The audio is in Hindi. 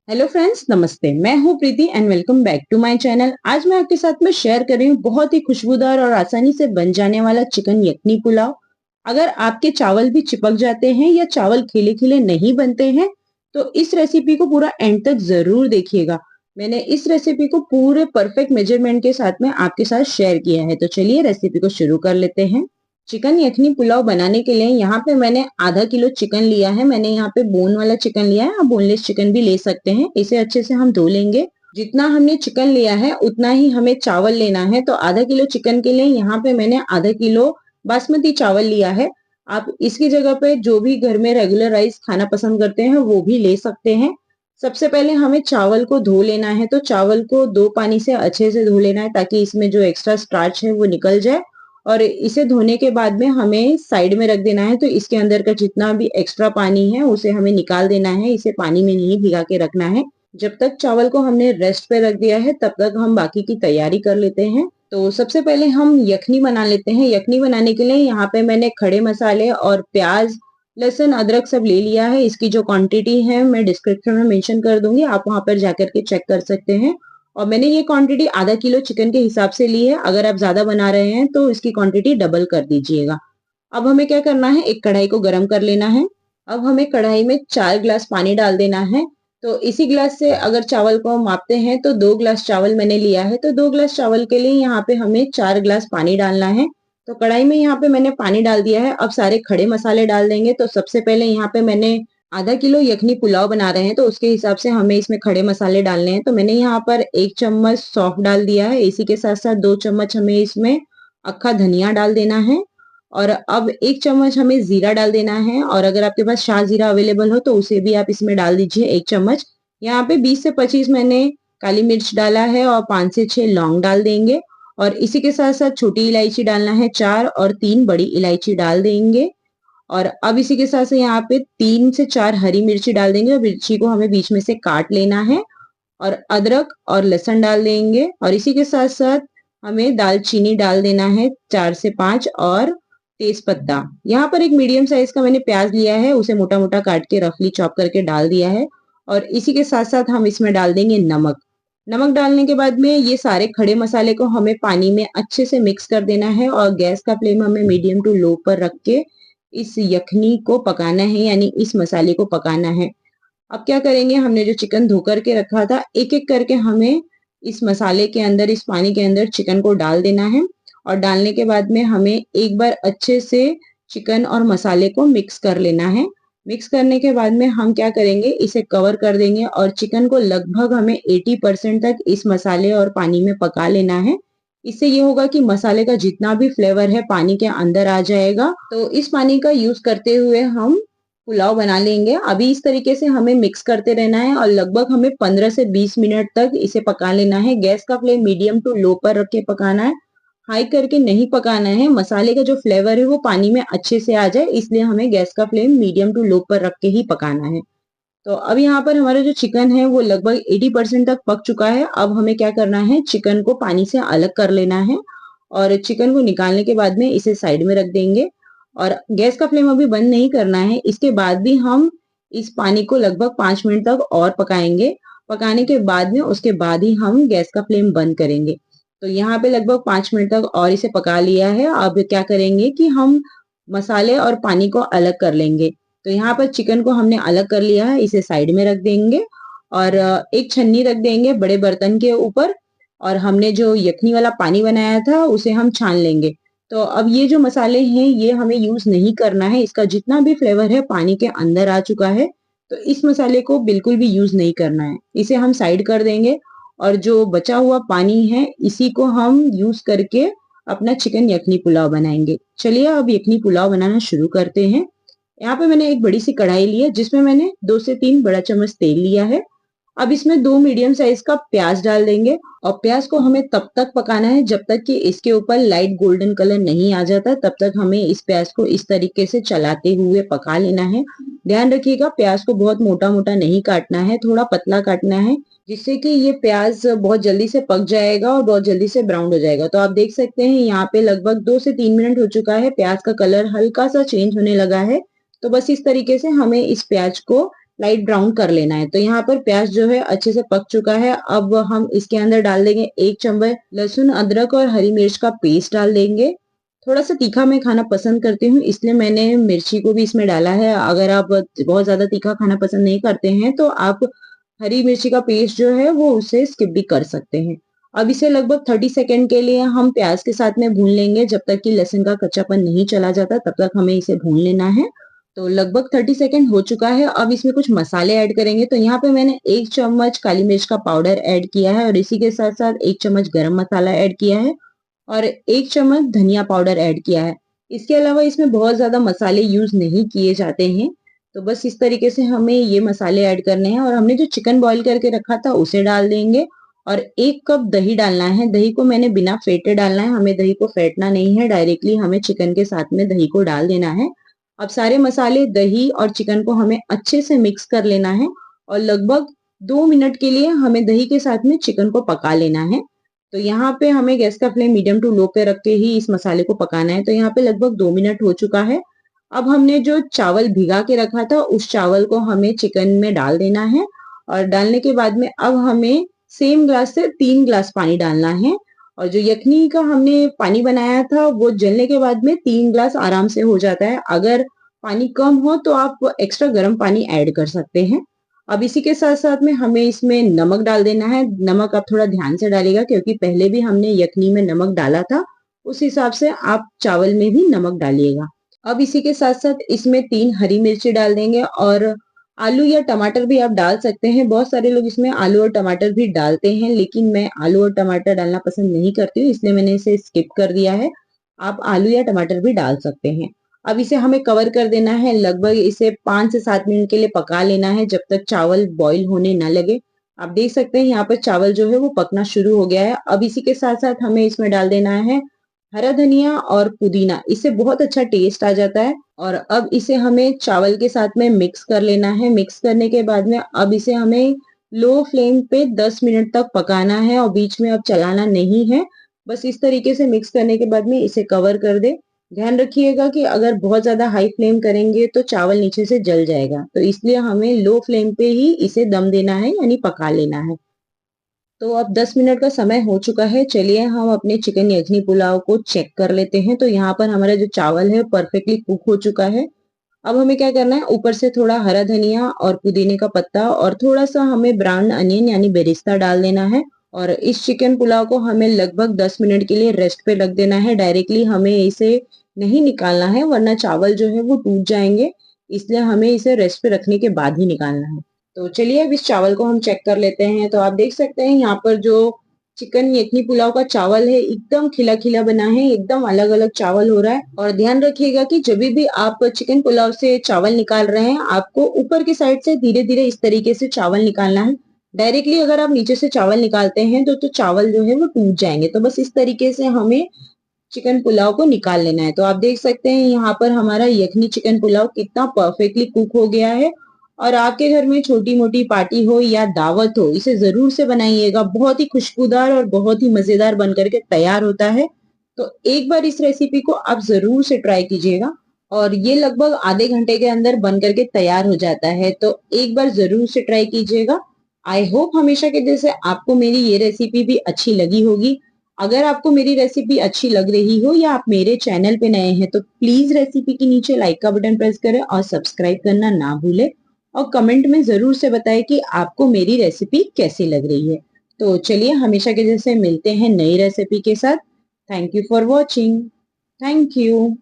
हेलो फ्रेंड्स, नमस्ते। मैं हूं Preeti and welcome back to my channel. आज मैं आपके साथ में शेयर कर रही हूँ बहुत ही खुशबूदार और आसानी से बन जाने वाला चिकन यखनी पुलाव। अगर आपके चावल भी चिपक जाते हैं या चावल खिले खिले नहीं बनते हैं तो इस रेसिपी को पूरा एंड तक जरूर देखिएगा। मैंने इस रेसिपी को पूरे परफेक्ट मेजरमेंट के साथ में आपके साथ शेयर किया है। तो चलिए रेसिपी को शुरू कर लेते हैं। चिकन यखनी पुलाव बनाने के लिए यहाँ पे मैंने आधा किलो चिकन लिया है। मैंने यहाँ पे बोन वाला चिकन लिया है, आप बोनलेस चिकन भी ले सकते हैं। इसे अच्छे से हम धो लेंगे। जितना हमने चिकन लिया है उतना ही हमें चावल लेना है। तो आधा किलो चिकन के लिए यहाँ पे मैंने आधा किलो बासमती चावल लिया है। आप इसकी जगह पे जो भी घर में रेगुलर राइस खाना पसंद करते हैं वो भी ले सकते हैं। सबसे पहले हमें चावल को धो लेना है। तो चावल को 2 पानी से अच्छे से धो लेना है ताकि इसमें जो एक्स्ट्रा स्टार्च है वो निकल जाए। और इसे धोने के बाद में हमें साइड में रख देना है। तो इसके अंदर का जितना भी एक्स्ट्रा पानी है उसे हमें निकाल देना है। इसे पानी में नहीं भिगा के रखना है। जब तक चावल को हमने रेस्ट पे रख दिया है तब तक हम बाकी की तैयारी कर लेते हैं। तो सबसे पहले हम यखनी बना लेते हैं। यखनी बनाने के लिए यहाँ पे मैंने खड़े मसाले और प्याज, लहसुन, अदरक सब ले लिया है। इसकी जो क्वांटिटी है मैं डिस्क्रिप्शन में मेंशन कर दूंगी, आप वहां पर जाकर के चेक कर सकते हैं। और मैंने ये क्वांटिटी आधा किलो चिकन के हिसाब से ली है। अगर आप ज्यादा बना रहे हैं तो इसकी क्वांटिटी डबल कर दीजिएगा। अब हमें क्या करना है, एक कढ़ाई को गर्म कर लेना है। अब हमें कढ़ाई में 4 गिलास पानी डाल देना है। तो इसी गिलास से अगर चावल को हम मापते हैं तो 2 गिलास चावल मैंने लिया है। तो 2 गिलास चावल के लिए यहाँ पे हमें 4 गिलास पानी डालना है। तो कढ़ाई में यहाँ पे मैंने पानी डाल दिया है। अब सारे खड़े मसाले डाल देंगे। तो सबसे पहले यहाँ पे मैंने आधा किलो यखनी पुलाव बना रहे हैं तो उसके हिसाब से हमें इसमें खड़े मसाले डालने हैं। तो मैंने यहाँ पर 1 चम्मच सौंफ डाल दिया है। इसी के साथ साथ 2 चम्मच हमें इसमें अक्खा धनिया डाल देना है। और अब 1 चम्मच हमें जीरा डाल देना है। और अगर आपके पास शाह जीरा अवेलेबल हो तो उसे भी आप इसमें डाल दीजिए 1 चम्मच। यहाँ पे 20 से 25 मैंने काली मिर्च डाला है और 5 से 6 लौंग डाल देंगे। और इसी के साथ साथ छोटी इलायची डालना है 4 और 3 बड़ी इलायची डाल देंगे। और अब इसी के साथ से यहाँ पे 3 से 4 हरी मिर्ची डाल देंगे और मिर्ची को हमें बीच में से काट लेना है। और अदरक और लहसुन डाल देंगे। और इसी के साथ साथ हमें दालचीनी डाल देना है 4 से 5 और तेज पत्ता। यहाँ पर एक मीडियम साइज का मैंने प्याज लिया है, उसे मोटा मोटा काट के रफली चॉप करके डाल दिया है। और इसी के साथ साथ हम इसमें डाल देंगे नमक। नमक डालने के बाद में ये सारे खड़े मसाले को हमें पानी में अच्छे से मिक्स कर देना है। और गैस का फ्लेम हमें मीडियम टू लो पर रख के इस यखनी को पकाना है, यानी इस मसाले को पकाना है। अब क्या करेंगे, हमने जो चिकन धो करके रखा था एक एक करके हमें इस मसाले के अंदर, इस पानी के अंदर चिकन को डाल देना है। और डालने के बाद में हमें एक बार अच्छे से चिकन और मसाले को मिक्स कर लेना है। मिक्स करने के बाद में हम क्या करेंगे, इसे कवर कर देंगे और चिकन को लगभग हमें 80% तक इस मसाले और पानी में पका लेना है। इससे ये होगा कि मसाले का जितना भी फ्लेवर है पानी के अंदर आ जाएगा। तो इस पानी का यूज करते हुए हम पुलाव बना लेंगे। अभी इस तरीके से हमें मिक्स करते रहना है और लगभग हमें 15 से 20 मिनट तक इसे पका लेना है। गैस का फ्लेम मीडियम टू लो पर रख के पकाना है, हाई करके नहीं पकाना है। मसाले का जो फ्लेवर है वो पानी में अच्छे से आ जाए, इसलिए हमें गैस का फ्लेम मीडियम टू लो पर रख के ही पकाना है। तो अब यहाँ पर हमारा जो चिकन है वो लगभग 80% तक पक चुका है। अब हमें क्या करना है, चिकन को पानी से अलग कर लेना है। और चिकन को निकालने के बाद में इसे साइड में रख देंगे। और गैस का फ्लेम अभी बंद नहीं करना है। इसके बाद भी हम इस पानी को लगभग 5 मिनट तक और पकाएंगे। पकाने के बाद में उसके बाद ही हम गैस का फ्लेम बंद करेंगे। तो यहाँ पे लगभग 5 मिनट तक और इसे पका लिया है। अब क्या करेंगे कि हम मसाले और पानी को अलग कर लेंगे। तो यहाँ पर चिकन को हमने अलग कर लिया है, इसे साइड में रख देंगे। और एक छन्नी रख देंगे बड़े बर्तन के ऊपर। और हमने जो यखनी वाला पानी बनाया था उसे हम छान लेंगे। तो अब ये जो मसाले हैं ये हमें यूज नहीं करना है। इसका जितना भी फ्लेवर है पानी के अंदर आ चुका है। तो इस मसाले को बिल्कुल भी यूज नहीं करना है, इसे हम साइड कर देंगे। और जो बचा हुआ पानी है इसी को हम यूज करके अपना चिकन यखनी पुलाव बनाएंगे। चलिए अब यखनी पुलाव बनाना शुरू करते हैं। यहाँ पे मैंने एक बड़ी सी कढ़ाई ली है जिसमें मैंने 2 से 3 बड़ा चम्मच तेल लिया है। अब इसमें 2 मीडियम साइज का प्याज डाल देंगे। और प्याज को हमें तब तक पकाना है जब तक कि इसके ऊपर लाइट गोल्डन कलर नहीं आ जाता। तब तक हमें इस प्याज को इस तरीके से चलाते हुए पका लेना है। ध्यान रखिएगा प्याज को बहुत मोटा मोटा नहीं काटना है, थोड़ा पतला काटना है, जिससे कि ये प्याज बहुत जल्दी से पक जाएगा और बहुत जल्दी से ब्राउन हो जाएगा। तो आप देख सकते हैं यहाँ पे लगभग 2 से 3 मिनट हो चुका है, प्याज का कलर हल्का सा चेंज होने लगा है। तो बस इस तरीके से हमें इस प्याज को लाइट ब्राउन कर लेना है। तो यहाँ पर प्याज जो है अच्छे से पक चुका है। अब हम इसके अंदर डाल देंगे 1 चम्मच लहसुन, अदरक और हरी मिर्च का पेस्ट डाल देंगे। थोड़ा सा तीखा मैं खाना पसंद करती हूँ, इसलिए मैंने मिर्ची को भी इसमें डाला है। अगर आप बहुत ज्यादा तीखा खाना पसंद नहीं करते हैं तो आप हरी मिर्ची का पेस्ट जो है वो उसे स्किप भी कर सकते हैं। अब इसे लगभग 30 सेकंड के लिए हम प्याज के साथ में भून लेंगे। जब तक कि लहसुन का कच्चापन नहीं चला जाता तब तक हमें इसे भून लेना है। तो लगभग 30 सेकंड हो चुका है। अब इसमें कुछ मसाले ऐड करेंगे। तो यहाँ पे मैंने 1 चम्मच काली मिर्च का पाउडर ऐड किया है और इसी के साथ साथ 1 चम्मच गरम मसाला ऐड किया है और 1 चम्मच धनिया पाउडर ऐड किया है। इसके अलावा इसमें बहुत ज्यादा मसाले यूज नहीं किए जाते हैं। तो बस इस तरीके से हमें ये मसाले ऐड करने हैं और हमने जो चिकन बॉईल करके रखा था उसे डाल देंगे और 1 कप दही डालना है। दही को मैंने बिना फेंटे डालना है, हमें दही को फेंटना नहीं है, डायरेक्टली हमें चिकन के साथ में दही को डाल देना है। अब सारे मसाले, दही और चिकन को हमें अच्छे से मिक्स कर लेना है और लगभग 2 मिनट के लिए हमें दही के साथ में चिकन को पका लेना है। तो यहाँ पे हमें गैस का फ्लेम मीडियम टू लो पे रख के ही इस मसाले को पकाना है। तो यहाँ पे लगभग 2 मिनट हो चुका है। अब हमने जो चावल भिगा के रखा था उस चावल को हमें चिकन में डाल देना है और डालने के बाद में अब हमें सेम ग्लास से 3 ग्लास पानी डालना है और जो यखनी का हमने पानी बनाया था वो जलने के बाद में 3 ग्लास आराम से हो जाता है। अगर पानी कम हो तो आप एक्स्ट्रा गर्म पानी ऐड कर सकते हैं। अब इसी के साथ साथ में हमें इसमें नमक डाल देना है। नमक आप थोड़ा ध्यान से डालिएगा क्योंकि पहले भी हमने यखनी में नमक डाला था, उस हिसाब से आप चावल में भी नमक डालिएगा। अब इसी के साथ साथ इसमें 3 हरी मिर्ची डाल देंगे और आलू या टमाटर भी आप डाल सकते हैं। बहुत सारे लोग इसमें आलू और टमाटर भी डालते हैं, लेकिन मैं आलू और टमाटर डालना पसंद नहीं करती हूँ, इसलिए मैंने इसे स्किप कर दिया है। आप आलू या टमाटर भी डाल सकते हैं। अब इसे हमें कवर कर देना है, लगभग इसे 5 से 7 मिनट के लिए पका लेना है जब तक चावल बॉईल होने न लगे। आप देख सकते हैं यहाँ पर चावल जो है वो पकना शुरू हो गया है। अब इसी के साथ साथ हमें इसमें डाल देना है हरा धनिया और पुदीना, इससे बहुत अच्छा टेस्ट आ जाता है। और अब इसे हमें चावल के साथ में मिक्स कर लेना है। मिक्स करने के बाद में अब इसे हमें लो फ्लेम पे 10 मिनट तक पकाना है और बीच में अब चलाना नहीं है। बस इस तरीके से मिक्स करने के बाद में इसे कवर कर दे। ध्यान रखिएगा कि अगर बहुत ज्यादा हाई फ्लेम करेंगे तो चावल नीचे से जल जाएगा, तो इसलिए हमें लो फ्लेम पे ही इसे दम देना है यानी पका लेना है। तो अब 10 मिनट का समय हो चुका है। चलिए हम अपने चिकन यखनी पुलाव को चेक कर लेते हैं। तो यहाँ पर हमारा जो चावल है परफेक्टली कुक हो चुका है। अब हमें क्या करना है, ऊपर से थोड़ा हरा धनिया और पुदीने का पत्ता और थोड़ा सा हमें ब्राउन अनियन यानी बेरिस्ता डाल देना है और इस चिकन पुलाव को हमें लगभग 10 मिनट के लिए रेस्ट पे रख देना है। डायरेक्टली हमें इसे नहीं निकालना है वरना चावल जो है वो टूट जाएंगे, इसलिए हमें इसे रेस्ट पे रखने के बाद ही निकालना है। तो चलिए अब इस चावल को हम चेक कर लेते हैं। तो आप देख सकते हैं यहाँ पर जो चिकन यखनी पुलाव का चावल है एकदम खिला खिला बना है, एकदम अलग अलग चावल हो रहा है। और ध्यान रखिएगा कि जब भी आप चिकन पुलाव से चावल निकाल रहे हैं आपको ऊपर की साइड से धीरे धीरे इस तरीके से चावल निकालना है। डायरेक्टली अगर आप नीचे से चावल निकालते हैं तो चावल जो है वो टूट जाएंगे। तो बस इस तरीके से हमें चिकन पुलाव को निकाल लेना है। तो आप देख सकते हैं यहाँ पर हमारा यखनी चिकन पुलाव कितना परफेक्टली कुक हो गया है। और आपके घर में छोटी मोटी पार्टी हो या दावत हो, इसे जरूर से बनाइएगा। बहुत ही खुशबूदार और बहुत ही मजेदार बनकर के तैयार होता है। तो एक बार इस रेसिपी को आप जरूर से ट्राई कीजिएगा और ये लगभग आधे घंटे के अंदर बन करके तैयार हो जाता है। तो एक बार जरूर से ट्राई कीजिएगा। आई होप हमेशा के जैसे आपको मेरी ये रेसिपी भी अच्छी लगी होगी। अगर आपको मेरी रेसिपी अच्छी लग रही हो या आप मेरे चैनल पे नए हैं तो प्लीज रेसिपी के नीचे लाइक का बटन प्रेस करें और सब्सक्राइब करना ना भूलें और कमेंट में जरूर से बताएं कि आपको मेरी रेसिपी कैसी लग रही है। तो चलिए हमेशा के जैसे मिलते हैं नई रेसिपी के साथ। Thank you for watching. Thank you.